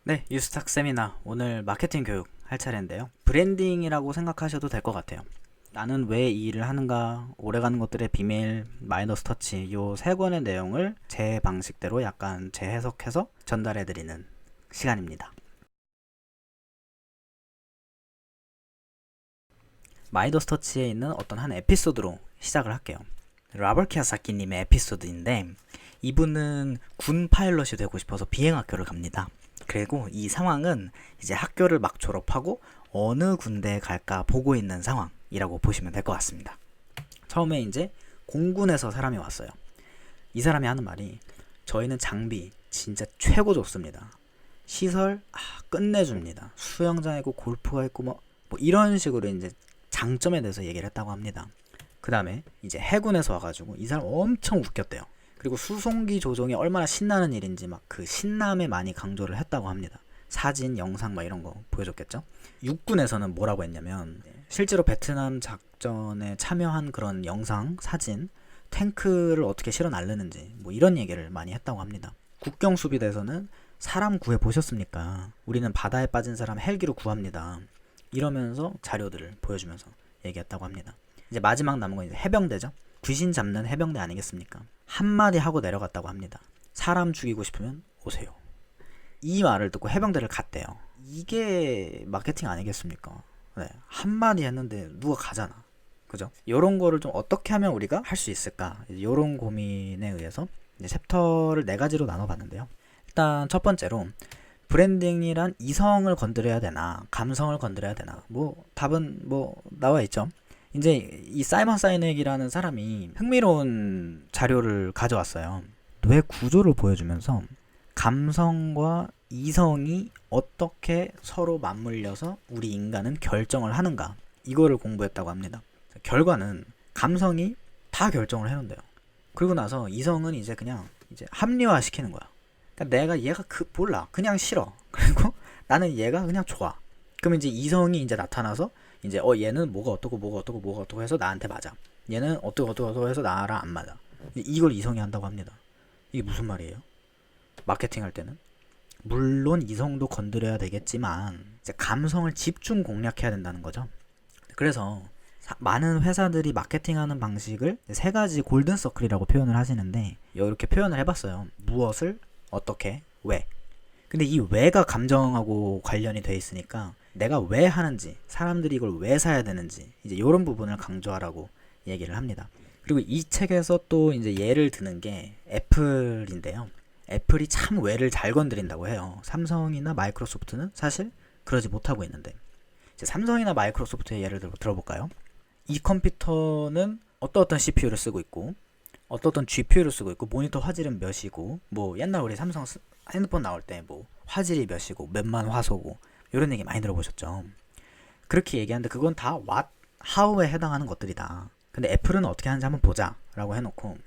네, 유스탁 세미나 오늘 마케팅 교육 할 차례인데요. 브랜딩이라고 생각하셔도 될 것 같아요. 나는 왜 이 일을 하는가, 오래가는 것들의 비밀, 마이너스 터치 요 세 권의 내용을 제 방식대로 약간 재해석해서 전달해드리는 시간입니다. 마이너스 터치에 있는 어떤 한 에피소드로 시작을 할게요. 라벌 키아사키님의 에피소드인데 이분은 군 파일럿이 되고 싶어서 비행학교를 갑니다. 그리고 이 상황은 이제 학교를 막 졸업하고 어느 군대에 갈까 보고 있는 상황이라고 보시면 될 것 같습니다. 처음에 이제 공군에서 사람이 왔어요. 이 사람이 하는 말이 저희는 장비 진짜 최고 좋습니다. 시설 끝내줍니다. 수영장 있고 골프가 있고 뭐 이런 식으로 이제 장점에 대해서 얘기를 했다고 합니다. 그 다음에 이제 해군에서 와가지고 이 사람 엄청 웃겼대요. 그리고 수송기 조종이 얼마나 신나는 일인지 막 그 신남에 많이 강조를 했다고 합니다. 사진, 영상 막 이런 거 보여줬겠죠. 육군에서는 뭐라고 했냐면 실제로 베트남 작전에 참여한 그런 영상, 사진, 탱크를 어떻게 실어 날르는지 뭐 이런 얘기를 많이 했다고 합니다. 국경수비대에서는 사람 구해 보셨습니까? 우리는 바다에 빠진 사람 헬기로 구합니다. 이러면서 자료들을 보여주면서 얘기했다고 합니다. 이제 마지막 남은 건 이제 해병대죠. 귀신 잡는 해병대 아니겠습니까? 한마디 하고 내려갔다고 합니다. 사람 죽이고 싶으면 오세요. 이 말을 듣고 해병대를 갔대요. 이게 마케팅 아니겠습니까? 네, 한마디 했는데 누가 가잖아. 그죠? 요런 거를 좀 어떻게 하면 우리가 할 수 있을까? 요런 고민에 의해서 이제 챕터를 네 가지로 나눠봤는데요. 일단 첫 번째로 브랜딩이란 이성을 건드려야 되나 감성을 건드려야 되나 뭐 답은 뭐 나와 있죠. 이제 이 사이먼 사이넥이라는 사람이 흥미로운 자료를 가져왔어요. 뇌 구조를 보여주면서 감성과 이성이 어떻게 서로 맞물려서 우리 인간은 결정을 하는가 이거를 공부했다고 합니다. 결과는 감성이 다 결정을 해놓는데요. 그리고 나서 이성은 이제 그냥 이제 합리화 시키는 거야. 그러니까 내가 얘가 몰라 그냥 싫어. 그리고 나는 얘가 그냥 좋아. 그럼 이제 이성이 이제 나타나서 이제 얘는 뭐가 어떻고 뭐가 어떻고 뭐가 어떻고 해서 나한테 맞아. 얘는 어떻고 어떻고 해서 나랑 안 맞아. 이걸 이성이 한다고 합니다. 이게 무슨 말이에요? 마케팅 할 때는 물론 이성도 건드려야 되겠지만 이제 감성을 집중 공략해야 된다는 거죠. 그래서 많은 회사들이 마케팅하는 방식을 세 가지 골든 서클이라고 표현을 하시는데 이렇게 표현을 해봤어요. 무엇을 어떻게 왜. 근데 이 왜가 감정하고 관련이 돼 있으니까 내가 왜 하는지 사람들이 이걸 왜 사야 되는지 이제 이런 부분을 강조하라고 얘기를 합니다. 그리고 이 책에서 또 이제 예를 드는 게 애플인데요. 애플이 참 왜를 잘 건드린다고 해요. 삼성이나 마이크로소프트는 사실 그러지 못하고 있는데 이제 삼성이나 마이크로소프트의 예를 들어볼까요? 이 컴퓨터는 어떤 CPU를 쓰고 있고 어떤 GPU를 쓰고 있고 모니터 화질은 몇이고 뭐 옛날 우리 삼성 핸드폰 나올 때 뭐 화질이 몇이고 몇만 화소고 이런 얘기 많이 들어보셨죠. 그렇게 얘기하는데 그건 다 what, how에 해당하는 것들이다. 근데 애플은 어떻게 하는지 한번 보자 라고 해놓고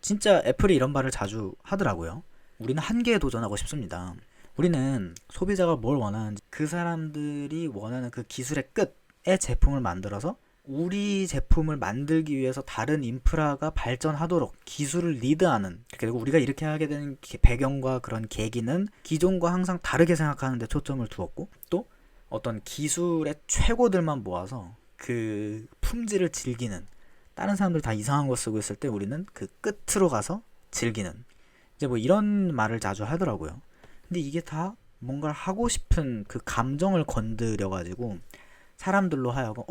진짜 애플이 이런 말을 자주 하더라고요. 우리는 한계에 도전하고 싶습니다. 우리는 소비자가 뭘 원하는지 그 사람들이 원하는 그 기술의 끝의 제품을 만들어서 우리 제품을 만들기 위해서 다른 인프라가 발전하도록 기술을 리드하는, 그리고 우리가 이렇게 하게 된 배경과 그런 계기는 기존과 항상 다르게 생각하는 데 초점을 두었고 또 어떤 기술의 최고들만 모아서 그 품질을 즐기는, 다른 사람들 다 이상한 거 쓰고 있을 때 우리는 그 끝으로 가서 즐기는, 이제 뭐 이런 말을 자주 하더라고요. 근데 이게 다 뭔가를 하고 싶은 그 감정을 건드려 가지고 사람들로 하여금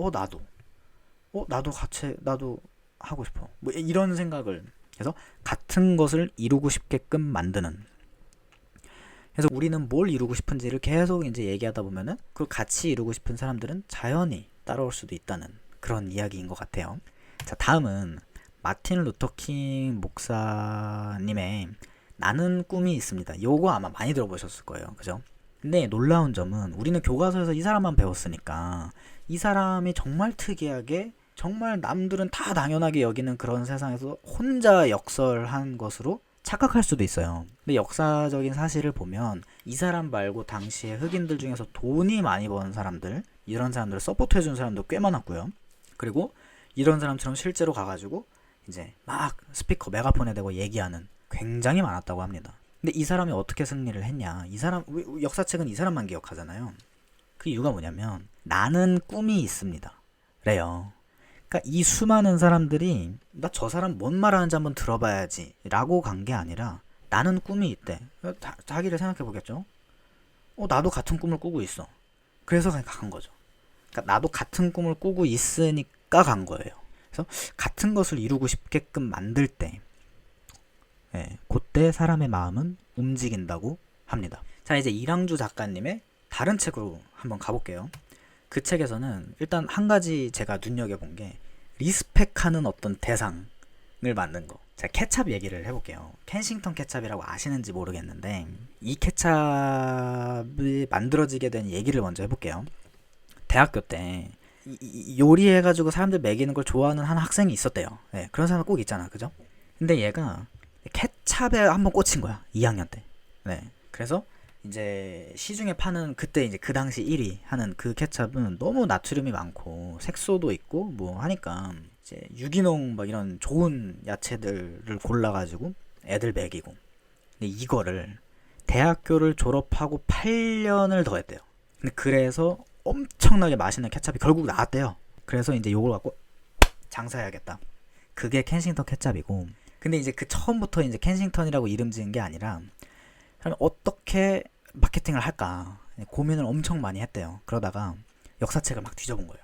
나도 같이 나도 하고 싶어 뭐 이런 생각을 해서 같은 것을 이루고 싶게끔 만드는. 그래서 우리는 뭘 이루고 싶은지를 계속 이제 얘기하다 보면은 그걸 같이 이루고 싶은 사람들은 자연히 따라올 수도 있다는 그런 이야기인 것 같아요. 자, 다음은 마틴 루터킹 목사님의 나는 꿈이 있습니다. 요거 아마 많이 들어보셨을 거예요. 그죠? 근데 놀라운 점은 우리는 교과서에서 이 사람만 배웠으니까 이 사람이 정말 특이하게 정말 남들은 다 당연하게 여기는 그런 세상에서 혼자 역설한 것으로 착각할 수도 있어요. 근데 역사적인 사실을 보면 이 사람 말고 당시에 흑인들 중에서 돈이 많이 버는 사람들, 이런 사람들을 서포트해준 사람도 꽤 많았고요. 그리고 이런 사람처럼 실제로 가가지고 이제 막 스피커 메가폰에 대고 얘기하는 굉장히 많았다고 합니다. 근데 이 사람이 어떻게 승리를 했냐? 이 사람 역사책은 이 사람만 기억하잖아요. 그 이유가 뭐냐면 나는 꿈이 있습니다. 래요. 그러니까 이 수많은 사람들이 나 저 사람 뭔 말하는지 한번 들어봐야지 라고 간 게 아니라 나는 꿈이 있대. 자기를 생각해 보겠죠. 나도 같은 꿈을 꾸고 있어. 그래서 그냥 간 거죠. 그러니까 나도 같은 꿈을 꾸고 있으니까 간 거예요. 그래서 같은 것을 이루고 싶게끔 만들 때, 그때 사람의 마음은 움직인다고 합니다. 자, 이제 이랑주 작가님의 다른 책으로 한번 가볼게요. 그 책에서는 일단 한 가지 제가 눈여겨본 게 리스펙하는 어떤 대상을 만든 거. 제가 케찹 얘기를 해볼게요. 켄싱턴 케찹이라고 아시는지 모르겠는데 이 케찹이 만들어지게 된 얘기를 먼저 해볼게요. 대학교 때 요리해가지고 사람들 먹이는 걸 좋아하는 한 학생이 있었대요. 네, 그런 사람 꼭 있잖아, 그죠? 근데 얘가 케찹에 한번 꽂힌 거야, 2학년 때. 네, 그래서 이제 시중에 파는 그때 이제 그 당시 1위 하는 그 케찹은 너무 나트륨이 많고 색소도 있고 뭐 하니까 이제 유기농 막 이런 좋은 야채들을 골라가지고 애들 먹이고. 근데 이거를 대학교를 졸업하고 8년을 더 했대요. 근데 그래서 엄청나게 맛있는 케찹이 결국 나왔대요. 그래서 이제 요걸 갖고 장사해야겠다. 그게 켄싱턴 케찹이고. 근데 이제 그 처음부터 이제 켄싱턴이라고 이름 지은 게 아니라 그럼 어떻게 마케팅을 할까 고민을 엄청 많이 했대요. 그러다가 역사책을 막 뒤져본 거예요.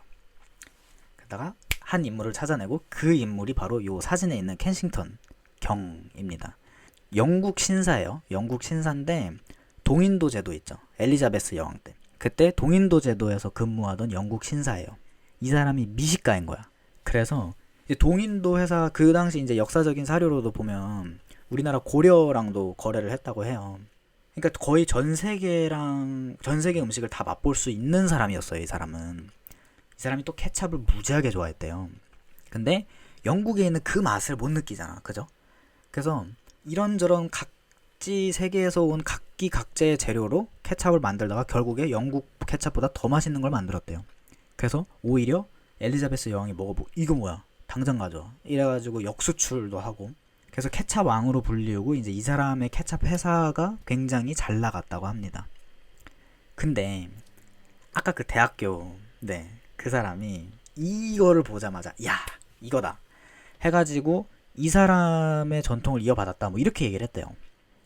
그러다가 한 인물을 찾아내고 그 인물이 바로 요 사진에 있는 켄싱턴 경입니다. 영국 신사예요. 영국 신사인데 동인도 제도 있죠. 엘리자베스 여왕 때. 그때 동인도 제도에서 근무하던 영국 신사예요. 이 사람이 미식가인 거야. 그래서 이제 동인도 회사 그 당시 이제 역사적인 사료로도 보면 우리나라 고려랑도 거래를 했다고 해요. 그러니까 거의 전 세계 음식을 다 맛볼 수 있는 사람이었어요. 이 사람은. 이 사람이 또 케찹을 무지하게 좋아했대요. 근데 영국에 있는 그 맛을 못 느끼잖아, 그죠? 그래서 이런저런 각지 세계에서 온 각기각제의 재료로 케찹을 만들다가 결국에 영국 케찹보다 더 맛있는 걸 만들었대요. 그래서 오히려 엘리자베스 여왕이 먹어보고 이거 뭐야? 당장 가져와. 이래가지고 역수출도 하고. 그래서 케찹 왕으로 불리우고 이제 이 사람의 케찹 회사가 굉장히 잘 나갔다고 합니다. 근데 아까 그 대학교 그 사람이 이거를 보자마자 야 이거다 해가지고 이 사람의 전통을 이어받았다 뭐 이렇게 얘기를 했대요.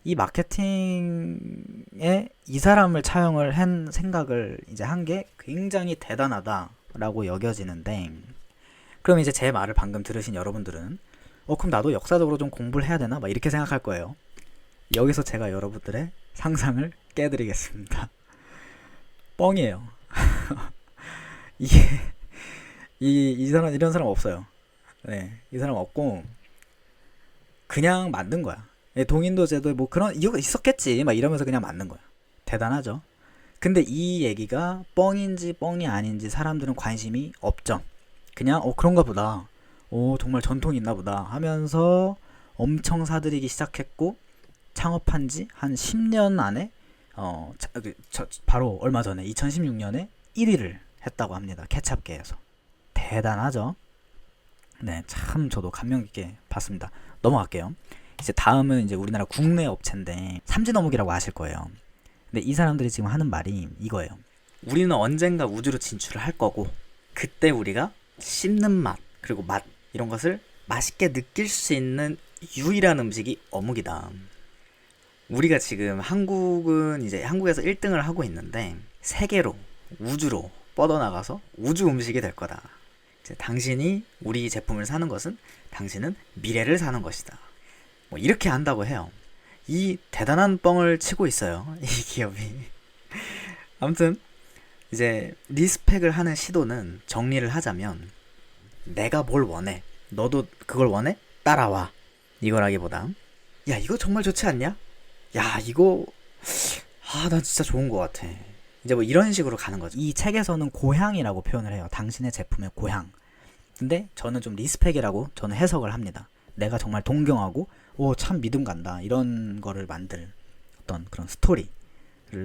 이 마케팅에 이 사람을 차용을 한 생각을 이제 한 게 굉장히 대단하다라고 여겨지는데, 그럼 이제 제 말을 방금 들으신 여러분들은 그럼 나도 역사적으로 좀 공부를 해야 되나? 막 이렇게 생각할 거예요. 여기서 제가 여러분들의 상상을 깨드리겠습니다. 뻥이에요. 이게 이 사람 이런 사람 없어요. 네, 이 사람 없고 그냥 만든 거야. 동인도 제도에 뭐 그런 이유가 있었겠지 막 이러면서 그냥 만든 거야. 대단하죠. 근데 이 얘기가 뻥인지 뻥이 아닌지 사람들은 관심이 없죠. 그냥 그런가 보다. 정말 전통이 있나 보다 하면서 엄청 사들이기 시작했고, 창업한 지 한 10년 안에 바로 얼마 전에 2016년에 1위를 했다고 합니다. 케찹계에서. 대단하죠. 네, 참 저도 감명 깊게 봤습니다. 넘어갈게요. 이제 다음은 이제 우리나라 국내 업체인데 삼진어묵이라고 아실 거예요. 근데 이 사람들이 지금 하는 말이 이거예요. 우리는 언젠가 우주로 진출을 할 거고 그때 우리가 씹는 맛 그리고 맛 이런 것을 맛있게 느낄 수 있는 유일한 음식이 어묵이다. 우리가 지금 한국은 이제 한국에서 1등을 하고 있는데 세계로 우주로 뻗어나가서 우주 음식이 될 거다. 이제 당신이 우리 제품을 사는 것은 당신은 미래를 사는 것이다. 뭐 이렇게 한다고 해요. 이 대단한 뻥을 치고 있어요. 이 기업이. 아무튼 이제 리스펙을 하는 시도는 정리를 하자면 내가 뭘 원해? 너도 그걸 원해? 따라와. 이거라기보다 야 이거 정말 좋지 않냐? 야 이거 난 진짜 좋은 것 같아. 이제 뭐 이런 식으로 가는 거죠. 이 책에서는 고향이라고 표현을 해요. 당신의 제품의 고향. 근데 저는 좀 리스펙이라고 저는 해석을 합니다. 내가 정말 동경하고 참 믿음 간다 이런 거를 만들 어떤 그런 스토리를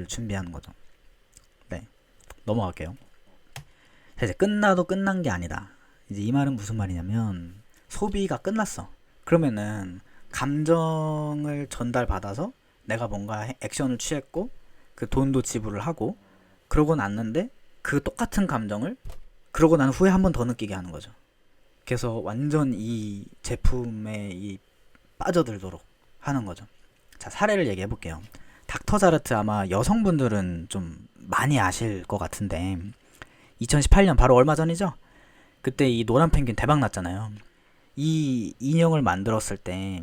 준비하는 거죠. 네, 넘어갈게요. 이제 끝나도 끝난 게 아니다. 이제 이 말은 무슨 말이냐면 소비가 끝났어. 그러면은 감정을 전달받아서 내가 뭔가 액션을 취했고 그 돈도 지불을 하고 그러고 났는데 그 똑같은 감정을 그러고 난 후에 한 번 더 느끼게 하는 거죠. 그래서 완전 이 제품에 빠져들도록 하는 거죠. 자, 사례를 얘기해 볼게요. 닥터자르트 아마 여성분들은 좀 많이 아실 것 같은데 2018년 바로 얼마 전이죠? 그때 이 노란 펭귄 대박 났잖아요. 이 인형을 만들었을 때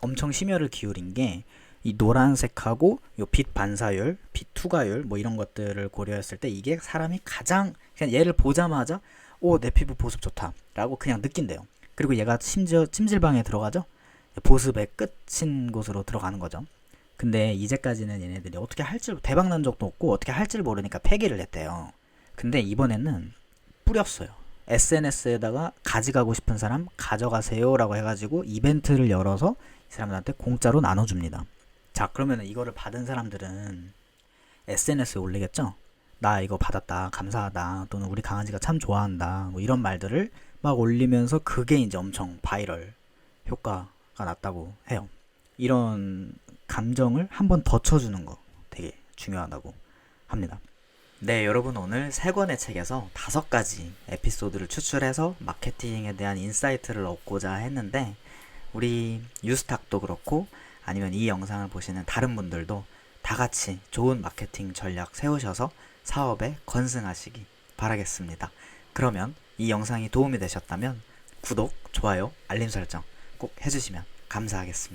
엄청 심혈을 기울인 게 이 노란색하고 요 빛 반사율, 빛 투과율 뭐 이런 것들을 고려했을 때 이게 사람이 가장 그냥 얘를 보자마자 오, 내 피부 보습 좋다라고 그냥 느낀대요. 그리고 얘가 심지어 찜질방에 들어가죠. 보습의 끝인 곳으로 들어가는 거죠. 근데 이제까지는 얘네들이 어떻게 할지 대박 난 적도 없고 어떻게 할지를 모르니까 폐기를 했대요. 근데 이번에는 뿌렸어요. SNS에다가 가져가고 싶은 사람 가져가세요 라고 해가지고 이벤트를 열어서 이 사람들한테 공짜로 나눠줍니다. 자, 그러면 이거를 받은 사람들은 SNS에 올리겠죠? 나 이거 받았다, 감사하다, 또는 우리 강아지가 참 좋아한다, 뭐 이런 말들을 막 올리면서 그게 이제 엄청 바이럴 효과가 났다고 해요. 이런 감정을 한 번 더 쳐주는 거 되게 중요하다고 합니다. 네, 여러분 오늘 3권의 책에서 5가지 에피소드를 추출해서 마케팅에 대한 인사이트를 얻고자 했는데 우리 유스탁도 그렇고 아니면 이 영상을 보시는 다른 분들도 다 같이 좋은 마케팅 전략 세우셔서 사업에 건승하시기 바라겠습니다. 그러면 이 영상이 도움이 되셨다면 구독, 좋아요, 알림 설정 꼭 해주시면 감사하겠습니다.